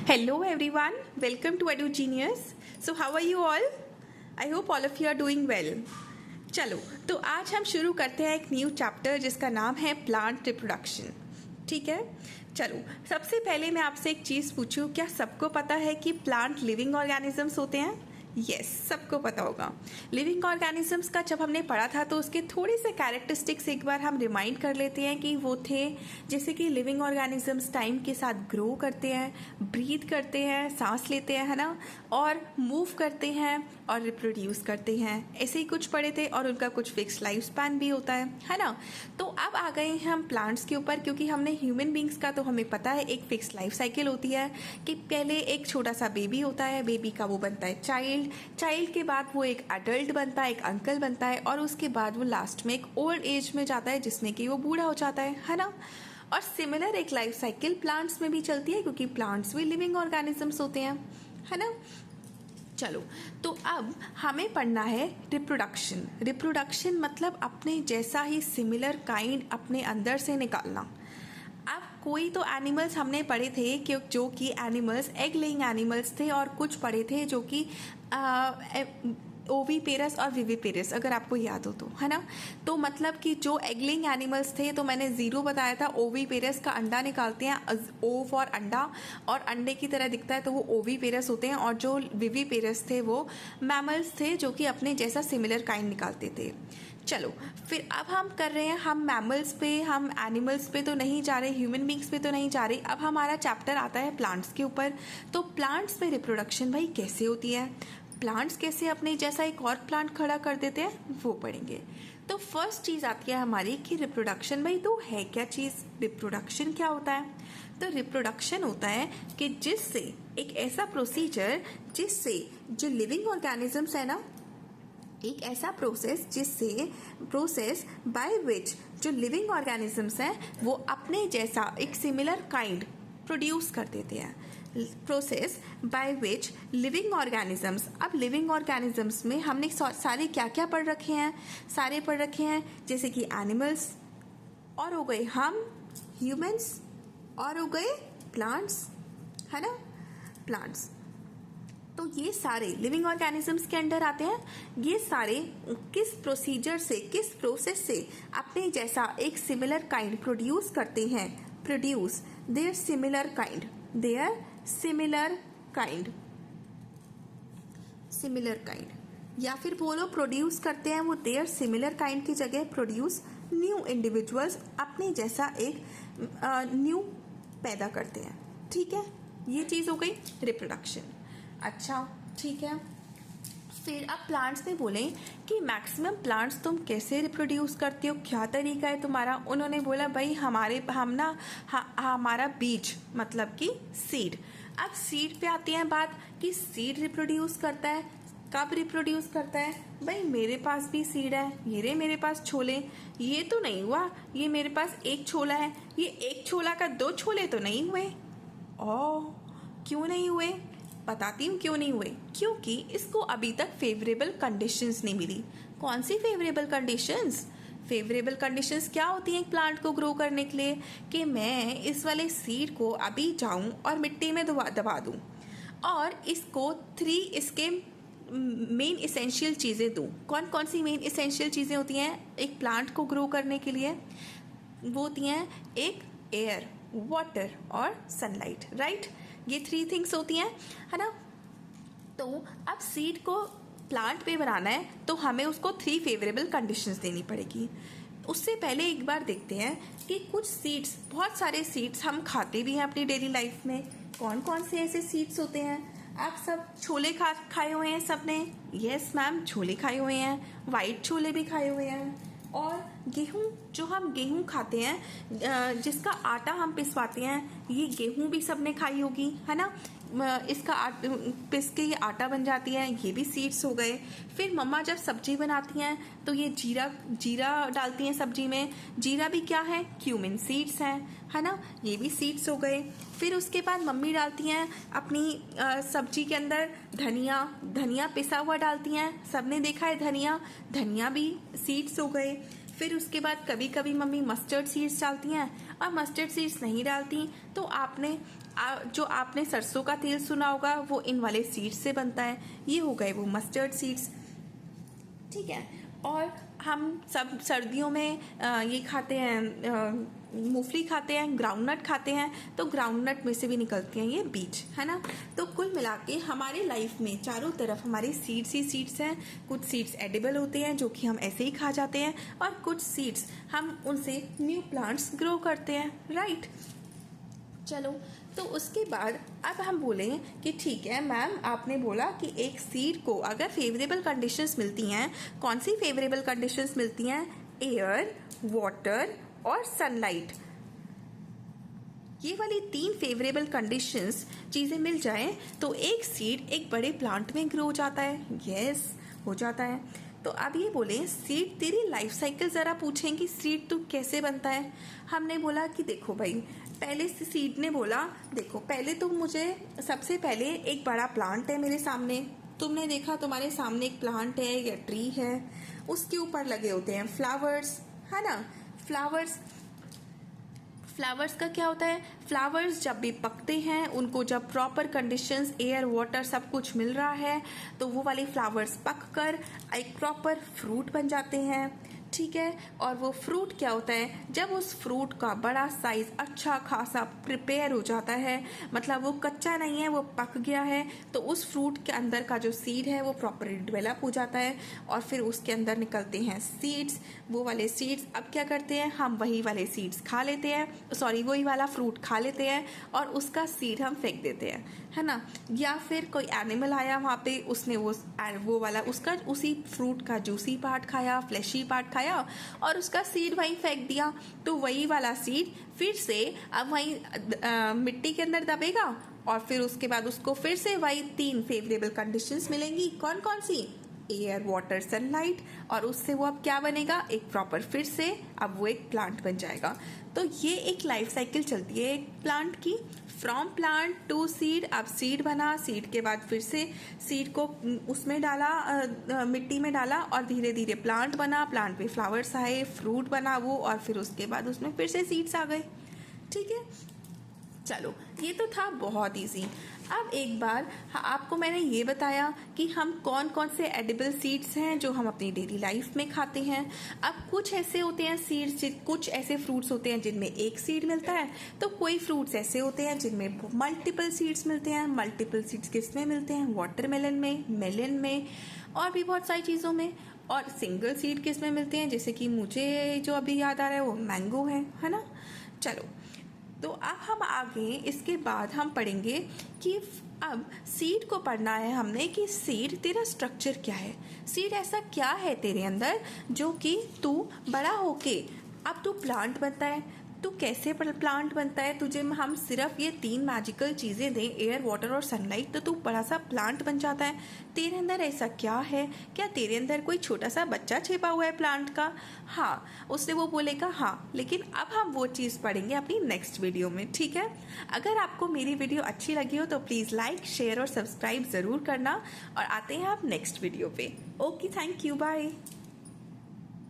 Hello everyone, welcome to Edu Genius. So how are you all? I hope all of you are doing well. चलो तो आज हम शुरू करते हैं एक न्यू चैप्टर जिसका नाम है प्लांट रिप्रोडक्शन. ठीक है, चलो सबसे पहले मैं आपसे एक चीज़ पूछूं, क्या सबको पता है कि प्लांट लिविंग ऑर्गेनिजम्स होते हैं? यस, सबको पता होगा. लिविंग ऑर्गेनिजम्स का जब हमने पढ़ा था तो उसके थोड़े से कैरेक्टरिस्टिक्स एक बार हम रिमाइंड कर लेते हैं कि वो थे जैसे कि लिविंग ऑर्गेनिजम्स टाइम के साथ ग्रो करते हैं, ब्रीथ करते हैं, सांस लेते हैं, है ना, और मूव करते हैं और रिप्रोड्यूस करते हैं. ऐसे ही कुछ पढ़े थे और उनका कुछ फिक्स लाइफ स्पैन भी होता है ना. तो अब आ गए हैं हम प्लांट्स के ऊपर, क्योंकि हमने ह्यूमन बींग्स का तो हमें पता है एक फिक्स लाइफ साइकिल होती है कि पहले एक छोटा सा बेबी होता है, बेबी का वो बनता है चाइल्ड के बाद वो एक अडल्ट बनता है, एक अंकल बनता है, और उसके बाद वो लास्ट में एक ओल्ड एज में जाता है जिसमें कि वो बूढ़ा हो जाता है ना. और सिमिलर एक लाइफ साइकिल प्लांट्स में भी चलती है, क्योंकि प्लांट्स भी लिविंग ऑर्गेनिजम्स होते हैं, है ना. चलो तो अब हमें पढ़ना है रिप्रोडक्शन मतलब अपने जैसा ही सिमिलर काइंड अपने अंदर से निकालना. अब कोई तो एनिमल्स हमने पढ़े थे कि जो कि एनिमल्स एग लेइंग एनिमल्स थे, और कुछ पढ़े थे जो कि ओवीपेरस और विविपेरस, अगर आपको याद हो तो, है ना. तो मतलब कि जो एग लेइंग एनिमल्स थे तो मैंने जीरो बताया था. ओवीपेरस का अंडा निकालते हैं, ओ फॉर अंडा, और अंडे की तरह दिखता है तो वो ओवीपेरस होते हैं. और जो विविपेरस थे वो मैमल्स थे जो कि अपने जैसा सिमिलर काइंड निकालते थे. चलो फिर अब हम कर रहे हैं, हम मैमल्स पे, हम एनिमल्स पे तो नहीं जा रहे, ह्यूमन बींग्स पे तो नहीं जा रहे. अब हमारा चैप्टर आता है प्लांट्स के ऊपर. तो प्लांट्स पे रिप्रोडक्शन भाई कैसे होती है, प्लांट्स कैसे अपने जैसा एक और प्लांट खड़ा कर देते हैं, वो पढ़ेंगे. तो फर्स्ट चीज़ आती है हमारी कि रिप्रोडक्शन भाई तो है क्या चीज़, रिप्रोडक्शन क्या होता है. तो रिप्रोडक्शन होता है कि जिससे एक ऐसा प्रोसीजर जिससे जो लिविंग ऑर्गेनिजम्स है ना, एक ऐसा प्रोसेस बाय विच जो लिविंग ऑर्गेनिजम्स हैं वो अपने जैसा एक सिमिलर काइंड प्रोड्यूस कर देते हैं. Process by which living organisms. अब लिविंग ऑर्गेनिजम्स में हमने सारे क्या क्या पढ़ रखे हैं, सारे पढ़ रखे हैं जैसे कि एनिमल्स, और हो गए हम ह्यूमंस, और हो गए प्लांट्स, है ना, प्लांट्स. तो ये सारे लिविंग ऑर्गेनिजम्स के अंडर आते हैं. ये सारे किस प्रोसीजर से, किस प्रोसेस से अपने जैसा एक सिमिलर काइंड प्रोड्यूस करते हैं, प्रोड्यूस देयर सिमिलर काइंड, या फिर बोलो प्रोड्यूस करते हैं वो देयर सिमिलर काइंड की जगह प्रोड्यूस न्यू इंडिविजुअल्स, अपने जैसा एक न्यू पैदा करते हैं. ठीक है, ये चीज़ हो गई रिप्रोडक्शन. अच्छा ठीक है, फिर अब प्लांट्स में बोलें कि मैक्सिमम प्लांट्स तुम कैसे रिप्रोड्यूस करते हो, क्या तरीका है तुम्हारा. उन्होंने बोला भाई हमारा बीज मतलब कि सीड. अब सीड पे आती है बात कि सीड रिप्रोड्यूस करता है. कब रिप्रोड्यूस करता है भाई, मेरे पास भी सीड है, ये रे मेरे पास छोले, ये तो नहीं हुआ, ये मेरे पास एक छोला है, ये एक छोला का दो छोले तो नहीं हुए. ओह क्यों नहीं हुए, बताती हूँ क्यों नहीं हुए. क्योंकि इसको अभी तक फेवरेबल कंडीशंस नहीं मिली. कौन सी फेवरेबल कंडीशंस? फेवरेबल कंडीशंस क्या होती हैं एक प्लांट को ग्रो करने के लिए, कि मैं इस वाले सीड को अभी जाऊं और मिट्टी में दबा दूं और इसको 3 इसके मेन इसेंशियल चीज़ें दूं. कौन कौन सी मेन इसेंशियल चीज़ें होती हैं एक प्लांट को ग्रो करने के लिए? वो होती हैं एक एयर, वाटर और सनलाइट. राइट, ये 3 थिंग्स होती हैं, है ना. तो अब सीड को प्लांट पे बनाना है तो हमें उसको 3 फेवरेबल कंडीशंस देनी पड़ेगी. उससे पहले एक बार देखते हैं कि कुछ सीड्स, बहुत सारे सीड्स हम खाते भी हैं अपनी डेली लाइफ में. कौन कौन से ऐसे सीड्स होते हैं? आप सब छोले खाए हुए हैं सबने. यस मैम, छोले खाए हुए हैं, वाइट छोले भी खाए हुए हैं. और गेहूँ, जो हम गेहूँ खाते हैं, जिसका आटा हम पिसवाते हैं, ये गेहूँ भी सबने खाई होगी, है ना. इसका पिस के ये आटा बन जाती है, ये भी सीड्स हो गए. फिर मम्मा जब सब्जी बनाती हैं तो ये जीरा डालती हैं सब्जी में. जीरा भी क्या है, क्यूमिन सीड्स हैं, है ना, ये भी सीड्स हो गए. फिर उसके बाद मम्मी डालती हैं अपनी सब्जी के अंदर धनिया पिसा हुआ डालती हैं. सबने देखा है धनिया भी सीड्स हो गए. फिर उसके बाद कभी कभी मम्मी मस्टर्ड सीड्स डालती हैं, और मस्टर्ड सीड्स नहीं डालती तो जो आपने सरसों का तेल सुना होगा वो इन वाले सीड्स से बनता है। ये हो गए वो मस्टर्ड सीड्स, ठीक है। और हम सब सर्दियों में ये खाते हैं, मूंगफली खाते हैं, ग्राउंडनट खाते हैं, तो ग्राउंडनट में से भी निकलती हैं ये बीज, है ना। तो कुल मिला के हमारे लाइफ में चारों तरफ हमारे सीड्स ही सीड्स हैं। कुछ सीड्स एडिबल होते हैं जो कि हम ऐसे ही खा जाते हैं, और कुछ सीड्स हम उनसे न्यू प्लांट्स ग्रो करते हैं, राइट। चलो, तो उसके बाद अब हम बोलें कि ठीक है मैम, आपने बोला कि एक सीड को अगर फेवरेबल कंडीशंस मिलती हैं, कौन सी फेवरेबल कंडीशंस मिलती हैं? एयर, वाटर और सनलाइट। ये वाली 3 फेवरेबल कंडीशंस चीज़ें मिल जाएं तो एक सीड एक बड़े प्लांट में ग्रो हो जाता है। यस, हो जाता है। तो अब ये बोले सीड, तेरी लाइफ साइकिल ज़रा पूछें कि सीड तो कैसे बनता है। हमने बोला कि देखो भाई, पहले सीड ने बोला देखो, पहले तो मुझे सबसे पहले एक बड़ा प्लांट है मेरे सामने, तुमने देखा तुम्हारे सामने एक प्लांट है या ट्री है, उसके ऊपर लगे होते हैं फ्लावर्स, है ना। फ्लावर्स का क्या होता है? फ्लावर्स जब भी पकते हैं, उनको जब प्रॉपर कंडीशंस, एयर, वाटर सब कुछ मिल रहा है, तो वो वाले फ्लावर्स पककर एक प्रॉपर फ्रूट बन जाते हैं, ठीक है। और वो फ्रूट क्या होता है? जब उस फ्रूट का बड़ा साइज अच्छा खासा प्रिपेयर हो जाता है, मतलब वो कच्चा नहीं है, वो पक गया है, तो उस फ्रूट के अंदर का जो सीड है वो प्रॉपरली डेवलप हो जाता है, और फिर उसके अंदर निकलते हैं सीड्स। वो वाले सीड्स अब क्या करते हैं, हम वही वाले सीड्स खा लेते हैं, वही वाला फ्रूट खा लेते हैं, और उसका सीड हम फेंक देते हैं, है ना। या फिर कोई एनिमल आया वहाँ पे, उसने वो वाला उसका उसी फ्रूट का जूसी पार्ट खाया, फ्लैशी पार्ट खाया, और उसका सीड वहीं फेंक दिया, तो वही वाला सीड फिर से अब वहीं मिट्टी के अंदर दबेगा, और फिर उसके बाद उसको फिर से वही 3 फेवरेबल कंडीशंस मिलेंगी। कौन कौन सी? एयर, वाटर, सनलाइट, और उससे वो अब क्या बनेगा, एक प्रॉपर फिर से अब वो एक प्लांट बन जाएगा। तो ये एक लाइफ साइकिल चलती है एक प्लांट की, फ्रॉम प्लांट टू सीड। अब सीड बना, सीड के बाद फिर से सीड को उसमें डाला, मिट्टी में डाला, और धीरे धीरे प्लांट बना, प्लांट में फ्लावर्स आए, फ्रूट बना वो, और फिर उसके बाद उसमें फिर से सीड्स आ गए, ठीक है। चलो, ये तो था बहुत इजी। अब एक बार आपको मैंने ये बताया कि हम कौन कौन से एडिबल सीड्स हैं जो हम अपनी डेली लाइफ में खाते हैं। अब कुछ ऐसे होते हैं सीड्स, कुछ ऐसे फ्रूट्स होते हैं जिनमें एक सीड मिलता है, तो कोई फ्रूट्स ऐसे होते हैं जिनमें मल्टीपल सीड्स मिलते हैं। मल्टीपल सीड्स किस में मिलते हैं? वाटरमेलन में, मेलन में, और भी बहुत सारी चीज़ों में। और सिंगल सीड किस में मिलते हैं? जैसे कि मुझे जो अभी याद आ रहा है वो मैंगो है ना। चलो, तो अब हम आगे इसके बाद हम पढ़ेंगे कि अब सीड को पढ़ना है हमने कि सीड, तेरा स्ट्रक्चर क्या है, सीड ऐसा क्या है तेरे अंदर जो कि तू बड़ा होके अब तू प्लांट बनता है। तू कैसे प्लांट बनता है? तुझे हम सिर्फ ये 3 मैजिकल चीज़ें दें, एयर, वाटर और सनलाइट, तो तू बड़ा सा प्लांट बन जाता है। तेरे अंदर ऐसा क्या है? क्या तेरे अंदर कोई छोटा सा बच्चा छिपा हुआ है प्लांट का? हाँ, उससे वो बोलेगा हाँ, लेकिन अब हम वो चीज़ पढ़ेंगे अपनी नेक्स्ट वीडियो में, ठीक है। अगर आपको मेरी वीडियो अच्छी लगी हो तो प्लीज़ लाइक, शेयर और सब्सक्राइब ज़रूर करना, और आते हैं आप नेक्स्ट वीडियो पे। Okay, thank you, bye.